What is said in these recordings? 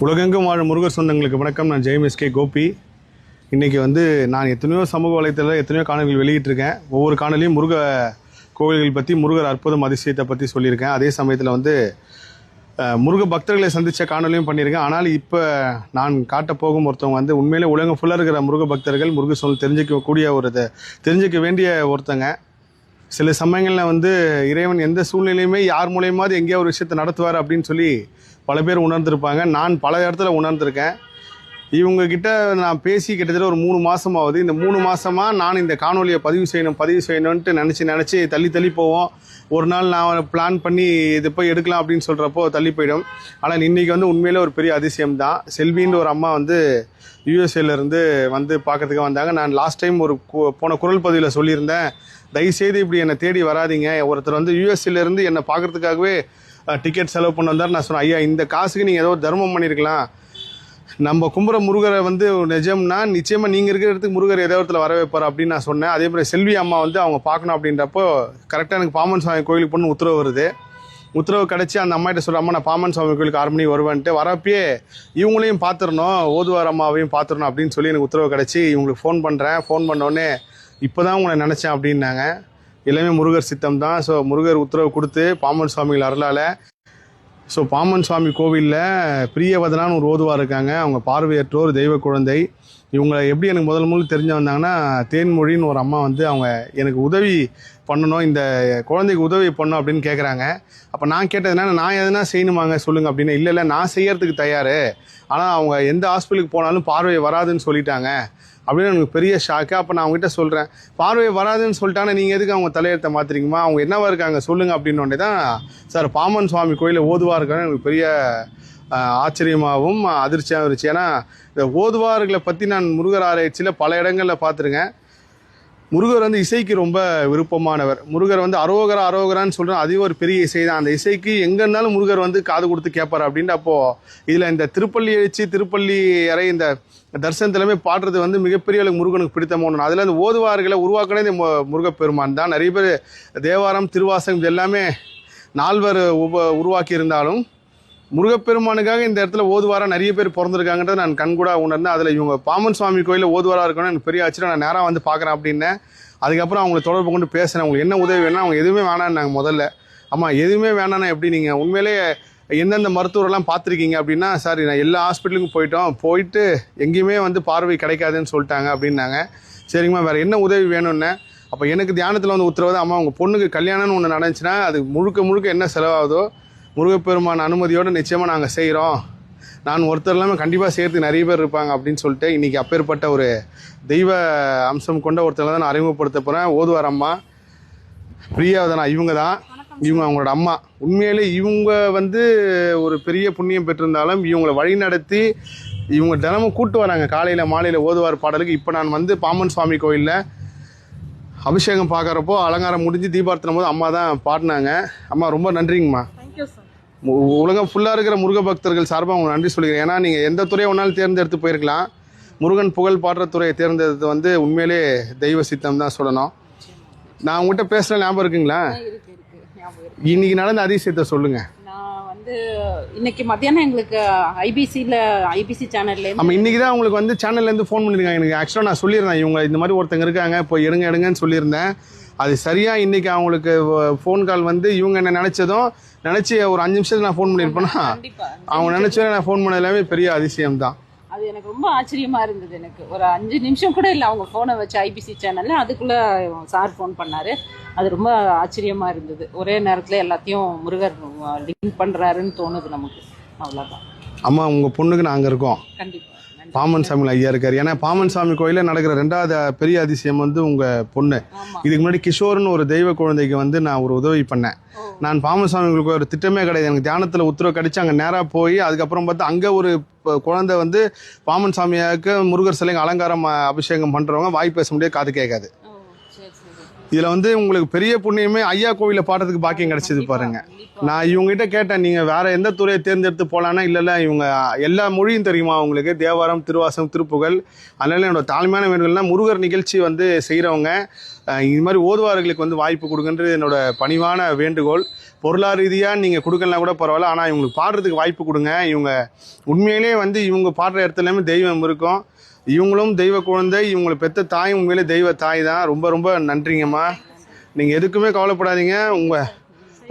உலகெங்கும் வாழும் முருகர் சொந்தங்களுக்கு வணக்கம். நான் ஜெயம் கோபி. இன்றைக்கி நான் எத்தனையோ சமூக வலைத்தளத்தில் எத்தனையோ காணொலிகள் வெளியிட்டிருக்கேன். ஒவ்வொரு காணொலியும் முருக கோவில்கள் பற்றி, முருகர் அற்புதம் அதிசயத்தை பற்றி சொல்லியிருக்கேன். அதே சமயத்தில் முருக பக்தர்களை சந்தித்த காணொலியும் பண்ணியிருக்கேன். ஆனால் இப்போ நான் காட்ட போகும் ஒருத்தவங்க உண்மையிலே உலகம் ஃபுல்லாக இருக்கிற முருக பக்தர்கள் முருக சொல் தெரிஞ்சிக்க வேண்டிய ஒருத்தங்க. சில சமயங்களில் இறைவன் எந்த சூழ்நிலையுமே யார் மூலயமாவது எங்கேயோ ஒரு விஷயத்தை நடத்துவார் அப்படின்னு சொல்லி பல பேர் உணர்ந்திருப்பாங்க. நான் பல இடத்துல உணர்ந்திருக்கேன். இவங்கக்கிட்ட நான் பேசி கிட்டத்தட்ட ஒரு 3 மாதம் ஆகுது. இந்த 3 மாதமாக நான் இந்த காணொலியை பதிவு செய்யணுன்ட்டு நினச்சி தள்ளி போவோம். ஒரு நாள் நான் பிளான் பண்ணி இது போய் எடுக்கலாம் அப்படின்னு சொல்கிறப்போ தள்ளி போயிடும். ஆனால் இன்றைக்கி உண்மையிலே ஒரு பெரிய அதிசயம் தான். செல்வின்னு ஒரு அம்மா யூஎஸ்ஏலேருந்து பார்க்கறதுக்கு வந்தாங்க. நான் லாஸ்ட் டைம் போன குரல் பதிவில் சொல்லியிருந்தேன், தயவுசெய்து இப்படி என்னை தேடி வராதிங்க. ஒருத்தர் யூஎஸ்ஏலேருந்து என்னை பார்க்குறதுக்காகவே டிக்கெட் செலவு பண்ண வந்தார். நான் சொன்னேன், ஐயா இந்த காசுக்கு நீங்கள் ஏதோ தர்மம் பண்ணியிருக்கலாம். நம்ம கும்புற முருகரை நிஜம்னா நிச்சயமாக நீங்கள் இருக்கிற இடத்துக்கு முருகர் ஏதோ இடத்துல வர வைப்பார் அப்படின்னு நான் சொன்னேன். அதே மாதிரி செல்வி அம்மா அவங்க பார்க்கணும் அப்படின்றப்போ கரெக்டாக எனக்கு பாமன் சுவாமி கோயிலுக்கு போகணுன்னு உத்தரவு வருது. உத்தரவு கிடச்சி அந்த அம்மாகிட்ட சொல்கிற, அம்மா நான் பாமன் சுவாமி கோயிலுக்கு 6 மணிக்கு வருவேன்ட்டு வரப்பயே இவங்களையும் பார்த்துடணும், ஓதுவார் அம்மாவையும் பார்த்துடணும் அப்படின்னு சொல்லி எனக்கு உத்தரவு கிடச்சி இவங்களுக்கு ஃபோன் பண்ணுறேன். ஃபோன் பண்ணோடனே இப்போ தான் உங்களை நினச்சேன் அப்படின்னாங்க. எல்லாமே முருகர் சித்தம் தான். ஸோ முருகர் உத்தரவு கொடுத்து பாமன் சுவாமிகள் அருளால் பாமன் சுவாமி கோவிலில் பிரியவதனான்னு ஒரு ஓதுவார் இருக்காங்க. அவங்க பார்வையற்றோர், தெய்வ குழந்தை. இவங்களை எப்படி எனக்கு முதல் தெரிஞ்ச வந்தாங்கன்னா, தேன்மொழின்னு ஒரு அம்மா அவங்க எனக்கு உதவி பண்ணணும், இந்த குழந்தைக்கு உதவி பண்ணணும் அப்படின்னு கேட்குறாங்க. அப்போ நான் கேட்டதுனா, நான் எதனா செய்யணுமாங்க சொல்லுங்கள் அப்படின்னு. இல்லை நான் செய்யறதுக்கு தயார், ஆனால் அவங்க எந்த ஹாஸ்பிட்டலுக்கு போனாலும் பார்வை வராதுன்னு சொல்லிட்டாங்க அப்படின்னு எனக்கு பெரிய ஷாக்கு. அப்போ நான் அவங்ககிட்ட சொல்கிறேன், பார்வை வராதுன்னு சொல்லிட்டாங்கன்னா நீங்கள் எதுக்கு அவங்க தலையெழுத்தை மாற்றுறீங்கம்மா, அவங்க என்னவா இருக்காங்க சொல்லுங்கள் அப்படின்னோடனே தான், சார் பாமன் சுவாமி கோயிலில் ஓதுவாக இருக்கான்னு எனக்கு பெரிய ஆச்சரியமாகவும் அதிர்ச்சியாகவும் இருந்துச்சு. ஏன்னா இந்த ஓதுவார்களை பற்றி நான் முருகர் ஆராய்ச்சியில் பல இடங்களில் பார்த்துருக்கேன். முருகர் இசைக்கு ரொம்ப விருப்பமானவர். முருகர் அரோகரான்னு சொல்கிறேன், அதுவே ஒரு பெரிய இசை தான். அந்த இசைக்கு எங்கே இருந்தாலும் முருகர் காது கொடுத்து கேட்பார் அப்படின்ட்டு. அப்போது இதில் இந்த திருப்பள்ளி எழுச்சி, திருப்பள்ளி அறை, இந்த தரிசனத்திலுமே பாடுறது மிகப்பெரிய அளவுக்கு முருகனுக்கு பிடித்தமான ஒன்று. அதில் அந்த ஓதுவார்களை உருவாக்கினே இந்த முருகப்பெருமான் தான். நிறைய பேர் தேவாரம், திருவாசகம் இது எல்லாமே 4 உருவாக்கி இருந்தாலும் முருகப்பெருமானுக்காக இந்த இடத்துல ஓதுவாராக நிறைய பேர் பிறந்திருக்காங்கன்றதை நான் கண்கூடா உணர்ந்தேன். அதில் இவங்க பாமன் சுவாமி கோயிலில் ஓதுவாராக இருக்கணும்னு எனக்கு பெரிய ஆச்சரியம். நான் நேராக பார்க்குறேன் அப்படின்னேன். அதுக்கப்புறம் அவங்களை தொடர்பு கொண்டு பேசுகிறேன். அவங்களுக்கு என்ன உதவி வேணும், அவங்க எதுவுமே வேணான்னு முதல்ல. அம்மா எதுவுமே வேணான்னா எப்படி, நீங்கள் உண்மையிலே எந்தெந்த மருத்துவரெல்லாம் பார்த்துருக்கீங்க அப்படின்னா, சார் நான் எல்லா ஹாஸ்பிட்டலுக்கும் போயிட்டு எங்கேயுமே பார்வை கிடைக்காதுன்னு சொல்லிட்டாங்க அப்படின்னாங்க. சரிங்கம்மா வேறு என்ன உதவி வேணும்னு. அப்போ எனக்கு தியானத்தில் உத்தரவு, அம்மா உங்கள் பொண்ணுக்கு கல்யாணம்னு ஒன்று நடந்துச்சுன்னா அது முழுக்க என்ன செலவாகுதோ முருகப்பெருமான் அனுமதியோடு நிச்சயமாக நாங்கள் செய்கிறோம். நான் ஒருத்தர் இல்லாமல் கண்டிப்பாக செய்கிறதுக்கு நிறைய பேர் இருப்பாங்க அப்படின்னு சொல்லிட்டு இன்றைக்கி அப்பேற்பட்ட ஒரு தெய்வ அம்சம் கொண்ட ஒருத்தர் தான் நான் அறிமுகப்படுத்த போகிறேன். ஓதுவார் அம்மா பிரியாவதனா இவங்க தான். இவங்க அவங்களோட அம்மா. உண்மையிலே இவங்க ஒரு பெரிய புண்ணியம் பெற்றிருந்தாலும் இவங்களை வழி நடத்தி இவங்க தினமும் கூட்டு வராங்க காலையில் மாலையில் ஓதுவார் பாடலுக்கு. இப்போ நான் பாமன் சுவாமி கோயிலில் அபிஷேகம் பார்க்குறப்போ அலங்காரம் முடிஞ்சு தீபார்த்தனும் போது அம்மா தான் பாடினாங்க. அம்மா ரொம்ப நன்றிங்கம்மா. உலகம் ஃபுல்லாக இருக்கிற முருக பக்தர்கள் சார்பாக உங்களுக்கு நன்றி சொல்லிக்கிறேன். ஏன்னா நீங்கள் எந்த துறையை ஒன்றாலும் தேர்ந்தெடுத்து போயிருக்கலாம், முருகன் புகழ் பாடுற துறையை தேர்ந்தெடுத்து உண்மையிலே தெய்வ சித்தம் தான் சொல்லணும். நான் உங்கள்கிட்ட பேசுகிற ஞாபகம் இருக்குங்களா? இன்னைக்கு நடந்த அதிசயத்தை சொல்லுங்கள். இன்னைக்கு மத்தியானம் எங்களுக்கு ஐபிசி சேனல்ல நம்ம இன்னைக்கு தான் உங்களுக்கு சேனல்லேருந்து ஃபோன் பண்ணியிருக்காங்க. எனக்கு ஆக்சுவலாக நான் சொல்லியிருந்தேன், இவங்க இந்த மாதிரி ஒருத்தங்க இருக்காங்க, இப்போ எடுங்கன்னு சொல்லியிருந்தேன். அது சரியாக இன்றைக்கி அவங்களுக்கு ஃபோன் கால் இவங்க என்ன நினச்சி ஒரு 5 நிமிஷத்துக்கு நான் ஃபோன் பண்ணியிருப்பேன்னா, அவங்க நினச்சோட நான் ஃபோன் பண்ண எல்லாமே பெரிய அதிசயம் தான். அது எனக்கு ரொம்ப ஆச்சரியமா இருந்தது. எனக்கு ஒரு 5 நிமிஷம் கூட இல்லை, அவங்க ஃபோனை வச்சு ஐபிசி சேனல்ல அதுக்குள்ளே சார் ஃபோன் பண்ணார். அது ரொம்ப ஆச்சரியமா இருந்தது. ஒரே நேரத்தில் எல்லாத்தையும் முருகர் லிங்க் பண்ணுறாருன்னு தோணுது நமக்கு. அவ்வளோதான். அம்மா உங்கள் பொண்ணுக்கு நாங்கள் இருக்கோம். கண்டிப்பாக பாமன் சாமி ஐயா இருக்காரு. ஏன்னா பாமன் சாமி கோயிலில் நடக்கிற 2வது பெரிய அதிசயம் உங்கள் பொண்ணு. இதுக்கு முன்னாடி கிஷோர்னு ஒரு தெய்வ குழந்தைக்கு நான் ஒரு உதவி பண்ணேன். நான் பாமன் சாமிகளுக்கு ஒரு திட்டமே கிடையாது. எனக்கு தியானத்தில் உத்தரவு கிடைச்சி அங்கே நேராக போய் அதுக்கப்புறம் பார்த்தா அங்கே ஒரு குழந்தை பாமன் சாமியாவுக்கு முருகர் சிலைங்க அலங்காரம் அபிஷேகம் பண்ணுறவங்க வாய் பேச முடியாது, காது கேட்காது. இதில் வந்து உங்களுக்கு பெரிய புண்ணியமே ஐயா கோவிலில் பாடுறதுக்கு பாக்கியம் கிடைச்சது பாருங்க. நான் இவங்ககிட்ட கேட்டேன், நீங்கள் வேற எந்த துறையை தேர்ந்தெடுத்து போகலான்னா, இல்லை இவங்க எல்லா மொழியும் தெரியுமா உங்களுக்கு, தேவாரம், திருவாசகம், திருப்புகழ். அதனால என்னோட தாழ்மையான வேண்டுகோள்னா முருகர் நிகழ்ச்சி வந்து செய்கிறவங்க இது மாதிரி ஓதுவார்களுக்கு வந்து வாய்ப்பு கொடுங்கன்றது என்னோட பணிவான வேண்டுகோள். பொருளாதார ரீதியாக நீங்கள் கொடுக்கலாம் கூட பரவாயில்ல, ஆனால் இவங்களுக்கு பாடுறதுக்கு வாய்ப்பு கொடுங்க. இவங்க உண்மையிலே வந்து இவங்க பாடுற இடத்துலையுமே தெய்வம் இருக்கும். இவங்களும் தெய்வ குழந்தை, இவங்களை பெற்ற தாயும் உண்மையிலே தெய்வ தாய் தான். ரொம்ப ரொம்ப நன்றிங்கம்மா. நீங்கள் எதுக்குமே கவலைப்படாதீங்க.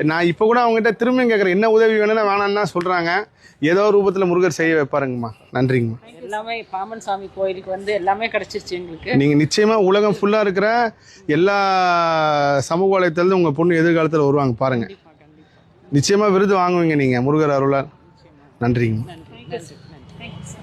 நான் இப்போ கூட அவங்ககிட்ட திரும்பியும் கேட்குறேன், என்ன உதவி வேணும்னா வேணான்னு தான் சொல்கிறாங்க. ஏதோ ரூபத்தில் முருகர் செய்ய வைப்பாருங்கம்மா. நன்றிங்கம்மா. எல்லாமே பாமன் சாமி கோயிலுக்கு வந்து எல்லாமே கிடைச்சிருச்சு எங்களுக்கு. நீங்கள் நிச்சயமாக உலகம் ஃபுல்லாக இருக்கிற எல்லா சமூக வலைத்தளத்தில் உங்கள் பொண்ணு எதிர்காலத்தில் வருவாங்க பாருங்கள். நிச்சயமாக விருது வாங்குவீங்க நீங்கள் முருகர் அருளால். நன்றிங்கம்மா. நன்றி.